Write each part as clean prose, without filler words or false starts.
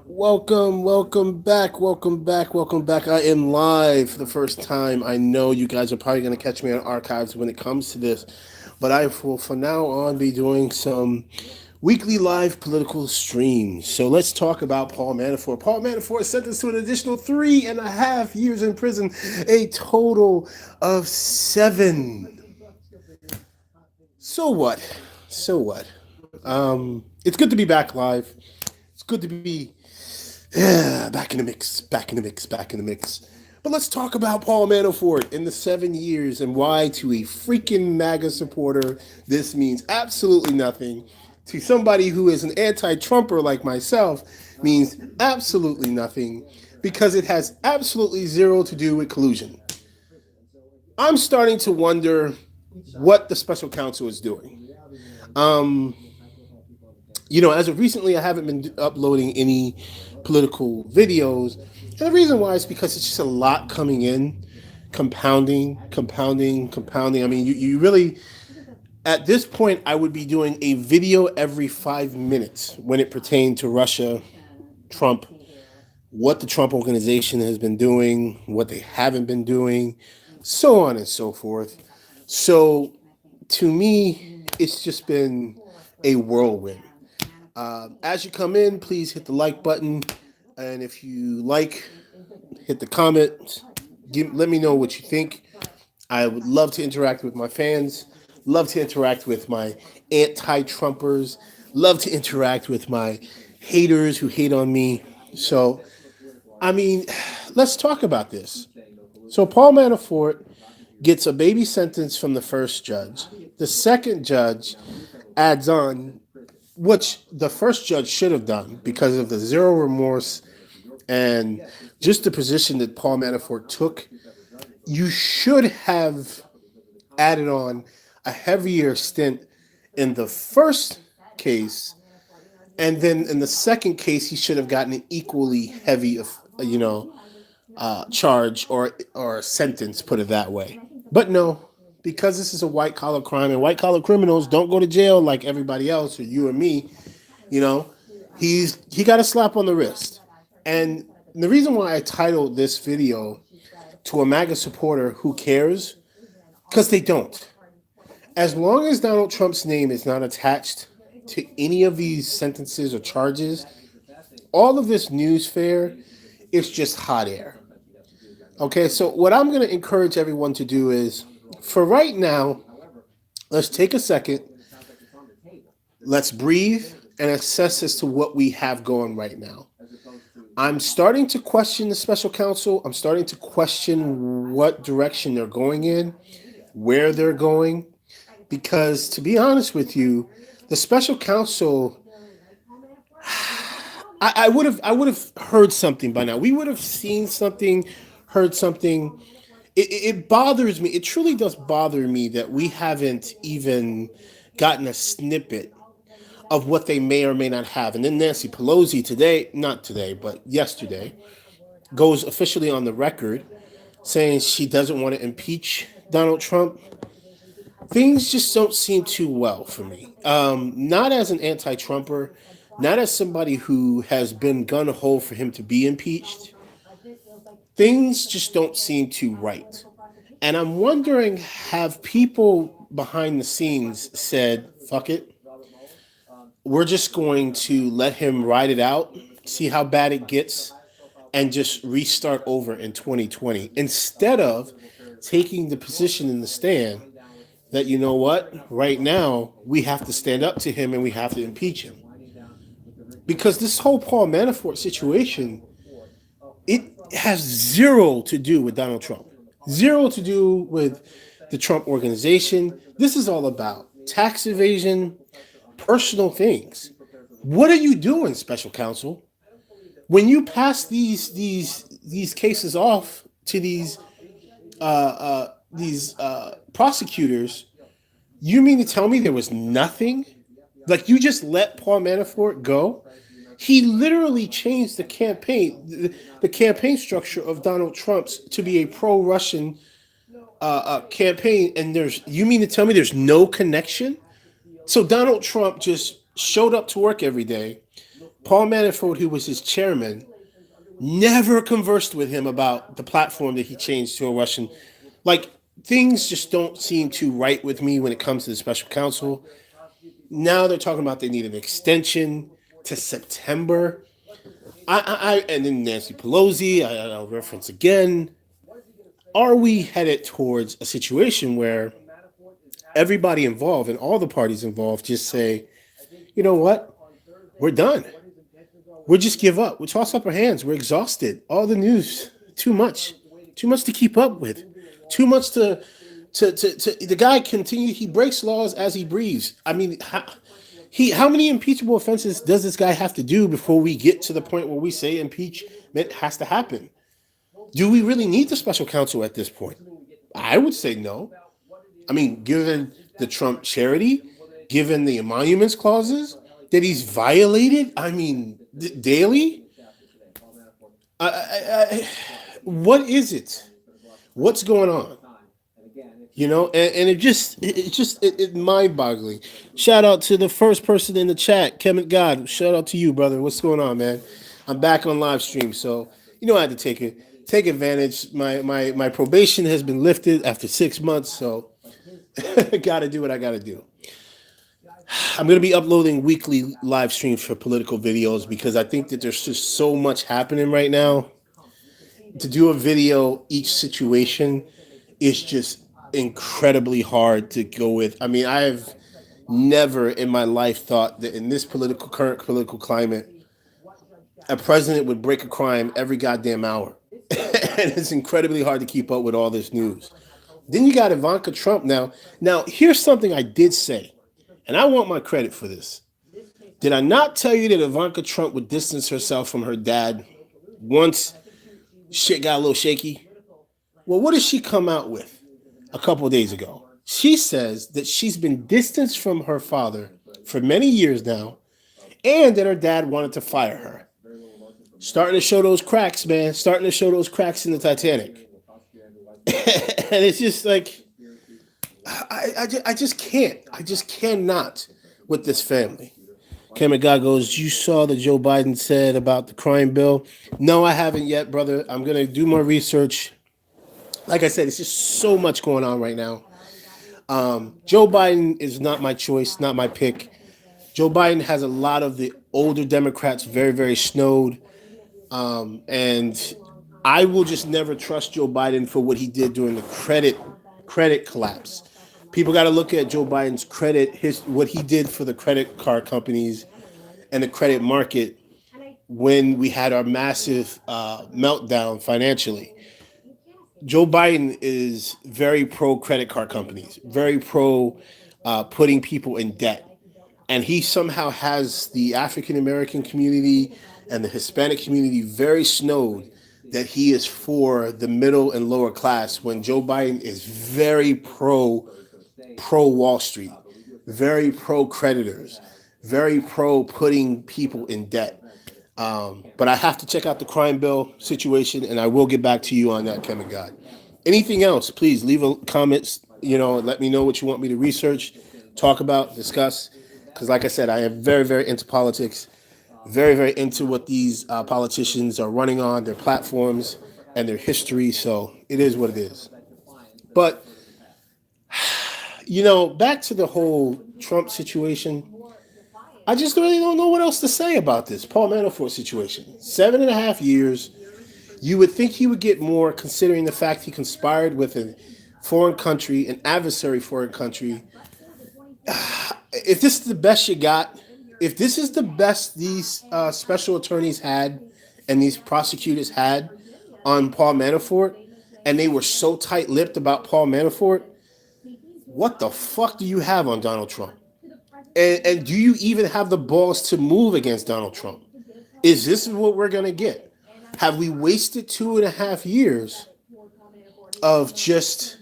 Welcome back. I am live for the first time. I know you guys are probably going to catch me on archives when it comes to this, but I will from now on be doing some weekly live political streams. So let's talk about Paul Manafort. Paul Manafort is sentenced to an additional 3.5 years in prison, a total of 7. So what? So what? It's good to be back live. It's good to be back in the mix, back in the mix. But let's talk about Paul Manafort in the 7 years and why, to a freaking MAGA supporter, this means absolutely nothing. To somebody who is an anti Trumper like myself, means absolutely nothing because it has absolutely zero to do with collusion. I'm starting to wonder what the special counsel is doing. Um, as of recently, I haven't been uploading any political videos. And the reason why is because it's just a lot coming in, compounding. I mean, you really, at this point, I would be doing a video every 5 minutes when it pertained to Russia, Trump, what the Trump organization has been doing, what they haven't been doing, so on and so forth. So to me, it's just been a whirlwind. As you come in, please hit the like button. And if you like, hit the comment. Let me know what you think. I would love to interact with my fans, love to interact with my anti Trumpers, love to interact with my haters who hate on me. So, I mean, let's talk about this. So, Paul Manafort gets a baby sentence from the first judge. The second judge adds on, which the first judge should have done because of the zero remorse and just the position that Paul Manafort took. You should have added on a heavier stint in the first case, and then in the second case, he should have gotten an equally heavy, charge or sentence. Put it that way. But no, because this is a white collar crime and white collar criminals don't go to jail like everybody else or you or me, you know, he got a slap on the wrist. And the reason why I titled this video to a MAGA supporter who cares, because they don't. As long as Donald Trump's name is not attached to any of these sentences or charges, all of this news fair is just hot air. Okay, so what I'm going to encourage everyone to do is, for right now, let's take a second, let's breathe, and assess as to what we have going right now. I'm starting to question the special counsel. I'm starting to question what direction they're going in, where they're going, because to be honest with you, the special counsel, I would have heard something by now. We would have seen something, heard something. It bothers me. It truly does bother me that we haven't even gotten a snippet of what they may or may not have. And then Nancy Pelosi today, not today, but yesterday, goes officially on the record saying she doesn't want to impeach Donald Trump. Things just don't seem too well for me. Not as an anti Trumper, not as somebody who has been gun ho for him to be impeached. Things just don't seem too right. And I'm wondering, have people behind the scenes said, fuck it, we're just going to let him ride it out, see how bad it gets, and just restart over in 2020 instead of taking the position in the stand that, you know what, right now we have to stand up to him and we have to impeach him. Because this whole Paul Manafort situation, it has zero to do with Donald Trump, zero to do with the Trump organization. This is all about tax evasion, personal things. What are you doing, special counsel? When you pass these cases off to these prosecutors, you mean to tell me there was nothing? Like, you just let Paul Manafort go? He literally changed the campaign structure of Donald Trump's to be a pro-Russian campaign, and you mean to tell me there's no connection? So Donald Trump just showed up to work every day. Paul Manafort, who was his chairman, never conversed with him about the platform that he changed to a Russian. Like, things just don't seem too right with me when it comes to the special counsel. Now they're talking about they need an extension to September. And then Nancy Pelosi, I'll reference again. Are we headed towards a situation where everybody involved and all the parties involved just say, you know what, we're done. We'll just give up. We'll toss up our hands. We're exhausted. All the news, too much to keep up with, too much to the guy continue. He breaks laws as he breathes. I mean, how many impeachable offenses does this guy have to do before we get to the point where we say impeachment has to happen? Do we really need the special counsel at this point? I would say no. I mean, given the Trump charity, given the emoluments clauses that he's violated, I mean, daily. What is it? What's going on? You know, and it mind boggling. Shout out to the first person in the chat, Kevin God. Shout out to you, brother. What's going on, man? I'm back on live stream, so you know I had to take advantage. My probation has been lifted after 6 months, so got to do what I got to do. I'm going to be uploading weekly live streams for political videos because I think that there's just so much happening right now. To do a video each situation is just incredibly hard to go with. I mean, I've never in my life thought that in this current political climate, a president would break a crime every goddamn hour. And it's incredibly hard to keep up with all this news. Then you got Ivanka Trump now. Now, here's something I did say, and I want my credit for this. Did I not tell you that Ivanka Trump would distance herself from her dad once shit got a little shaky? Well, what did she come out with a couple of days ago? She says that she's been distanced from her father for many years now and that her dad wanted to fire her. Starting to show those cracks, man. Starting to show those cracks in the Titanic. And it's just like, I just can't. I just cannot with this family. Cameron God goes, you saw that Joe Biden said about the crime bill? No, I haven't yet, brother. I'm going to do more research. Like I said, it's just so much going on right now. Joe Biden is not my choice, not my pick. Joe Biden has a lot of the older Democrats very, very snowed. And I will just never trust Joe Biden for what he did during the credit collapse. People got to look at Joe Biden's credit, what he did for the credit card companies and the credit market when we had our massive meltdown financially. Joe Biden is very pro credit card companies, very pro putting people in debt. And he somehow has the African American community and the Hispanic community very snowed that he is for the middle and lower class when Joe Biden is very pro Wall Street, very pro creditors, very pro putting people in debt. But I have to check out the crime bill situation, and I will get back to you on that, Kevin God. Anything else, please leave a comments. You know, let me know what you want me to research, talk about, discuss. Because, like I said, I am very, very into politics, very, very into what these politicians are running on, their platforms, and their history. So it is what it is. But, you know, back to the whole Trump situation. I just really don't know what else to say about this Paul Manafort situation. 7.5 years. You would think he would get more, considering the fact he conspired with a foreign country, an adversary foreign country. If this is the best you got, if this is the best these special attorneys had and these prosecutors had on Paul Manafort, and they were so tight-lipped about Paul Manafort, what the fuck do you have on Donald Trump? And do you even have the balls to move against Donald Trump? Is this what we're going to get? Have we wasted 2.5 years of just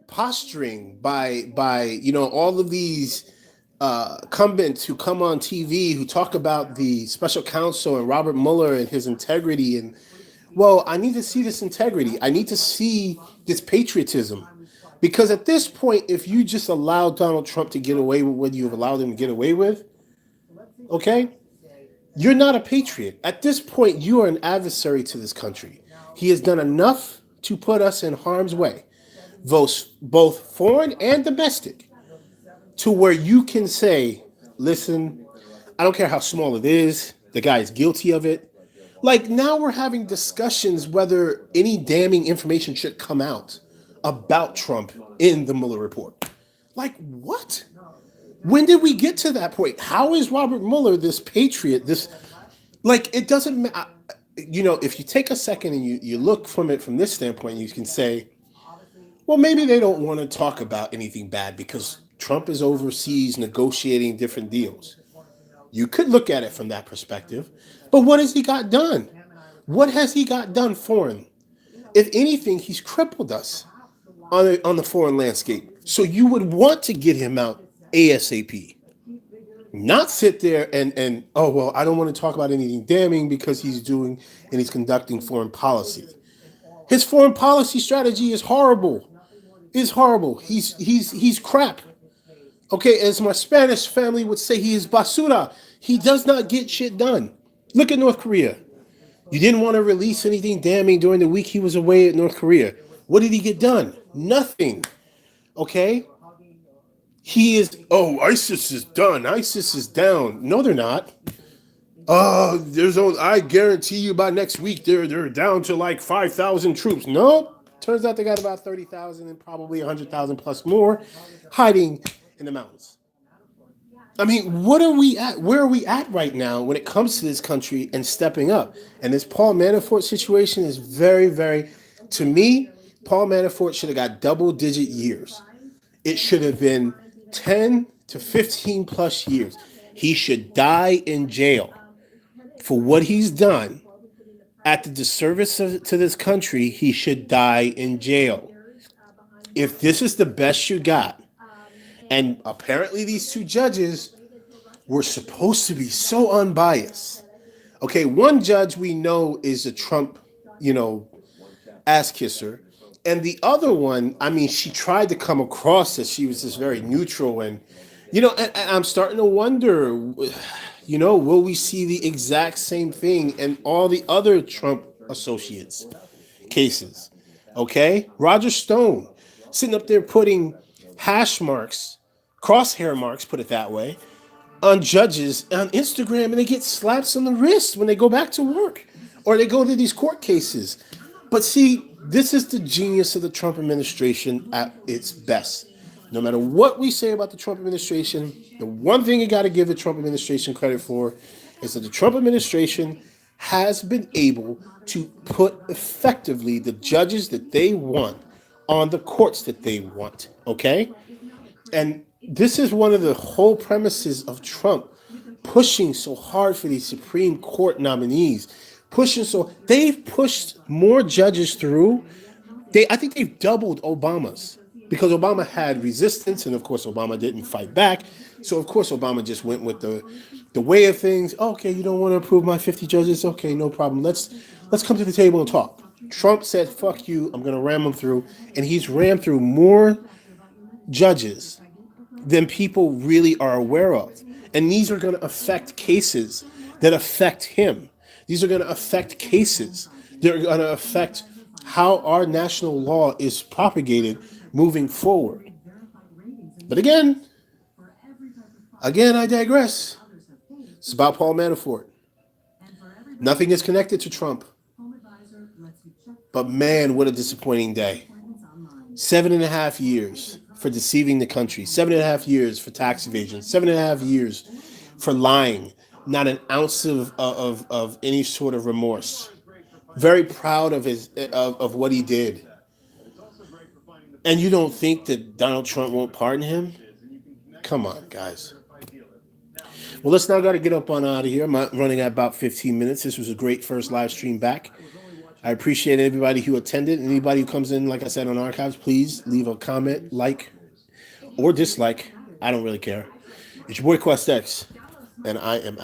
posturing by you know all of these incumbents who come on TV who talk about the special counsel and Robert Mueller and his integrity, and well, I need to see this integrity. I need to see this patriotism. Because at this point, if you just allow Donald Trump to get away with what you've allowed him to get away with, okay, you're not a patriot. At this point, you are an adversary to this country. He has done enough to put us in harm's way, both foreign and domestic, to where you can say, listen, I don't care how small it is, the guy is guilty of it. Like now we're having discussions whether any damning information should come out about Trump in the Mueller report. Like what? When did we get to that point? How is Robert Mueller this patriot? This like it doesn't matter. If you take a second and you look from it from this standpoint, you can say, well, maybe they don't want to talk about anything bad because Trump is overseas negotiating different deals. You could look at it from that perspective. But what has he got done? What has he got done foreign? If anything, he's crippled us on the foreign landscape. So you would want to get him out ASAP. Not sit there and oh, well, I don't want to talk about anything damning because he's conducting foreign policy. His foreign policy strategy is horrible. Is horrible. He's crap. Okay, as my Spanish family would say, he is basura. He does not get shit done. Look at North Korea. You didn't want to release anything damning during the week he was away at North Korea. What did he get done? Nothing. Okay? ISIS is done. ISIS is down. No, they're not. I guarantee you by next week they're down to like 5,000 troops. No, turns out they got about 30,000 and probably 100,000 plus more hiding in the mountains. I mean, what are we at? Where are we at right now when it comes to this country and stepping up? And this Paul Manafort situation is very, very, to me, Paul Manafort should have got double-digit years. It should have been 10 to 15 plus years. He should die in jail for what he's done at the disservice to this country. He should die in jail. If this is the best you got, and apparently these two judges were supposed to be so unbiased. Okay, one judge we know is a Trump, ass kisser. And the other one, I mean, she tried to come across as she was just very neutral. And I'm starting to wonder, will we see the exact same thing in all the other Trump associates cases? Okay? Roger Stone sitting up there putting hash marks, crosshair marks, put it that way, on judges on Instagram, and they get slaps on the wrist when they go back to work or they go to these court cases. But see, this is the genius of the Trump administration at its best. No matter what we say about the Trump administration, the one thing you got to give the Trump administration credit for is that the Trump administration has been able to put effectively the judges that they want on the courts that they want, okay? And this is one of the whole premises of Trump pushing so hard for these Supreme Court nominees, they've pushed more judges through. I think they've doubled Obama's because Obama had resistance, and of course Obama didn't fight back. So of course Obama just went with the way of things. Okay, you don't want to approve my 50 judges? Okay, no problem. Let's come to the table and talk. Trump said, "Fuck you. I'm going to ram them through," and he's rammed through more judges than people really are aware of. And these are going to affect cases that affect him. These are going to affect cases. They're going to affect how our national law is propagated moving forward. But again, I digress. It's about Paul Manafort. Nothing is connected to Trump. But man, what a disappointing day. 7.5 years for deceiving the country. 7.5 years for tax evasion. 7.5 years for lying. Not an ounce of any sort of remorse. Very proud of what he did. And you don't think that Donald Trump won't pardon him? Come on, guys. Well, let's now got to get up on out of here. I'm running at about 15 minutes. This was a great first live stream back. I appreciate everybody who attended. Anybody who comes in, like I said, on archives, please leave a comment, like, or dislike. I don't really care. It's your boy Quest X, and I am out.